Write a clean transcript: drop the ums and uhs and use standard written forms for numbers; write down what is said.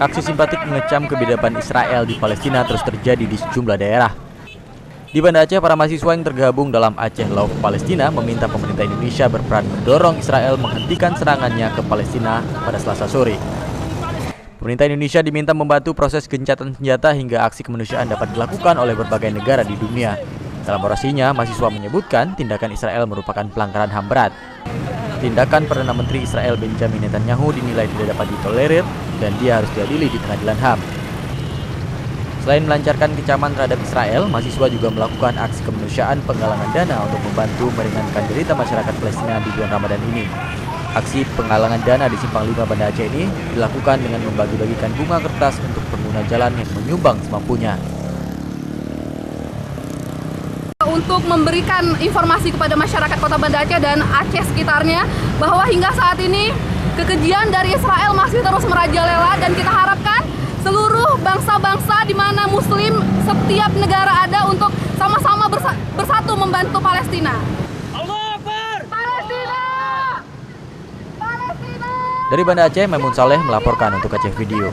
Aksi simpatik mengecam kebidaban Israel di Palestina terus terjadi di sejumlah daerah. Di Banda Aceh, para mahasiswa yang tergabung dalam Aceh Love Palestina meminta pemerintah Indonesia berperan mendorong Israel menghentikan serangannya ke Palestina pada Selasa sore. Pemerintah Indonesia diminta membantu proses gencatan senjata hingga aksi kemanusiaan dapat dilakukan oleh berbagai negara di dunia. Dalam orasinya, mahasiswa menyebutkan tindakan Israel merupakan pelanggaran HAM berat. Tindakan Perdana Menteri Israel Benjamin Netanyahu dinilai tidak dapat ditolerir dan dia harus diadili di pengadilan HAM. Selain melancarkan kecaman terhadap Israel, mahasiswa juga melakukan aksi kemanusiaan penggalangan dana untuk membantu meringankan derita masyarakat Palestina di bulan Ramadan ini. Aksi penggalangan dana di Simpang 5 Banda Aceh ini dilakukan dengan membagi-bagikan bunga kertas untuk pengguna jalan yang menyumbang semampunya. Untuk memberikan informasi kepada masyarakat Kota Banda Aceh dan Aceh sekitarnya bahwa hingga saat ini kekejian dari Israel masih terus merajalela, dan kita harapkan seluruh bangsa-bangsa di mana Muslim setiap negara ada untuk sama-sama bersatu membantu Palestina. Allahu Akbar! Palestina! Palestina! Dari Banda Aceh, Maimun Saleh melaporkan untuk Aceh Video.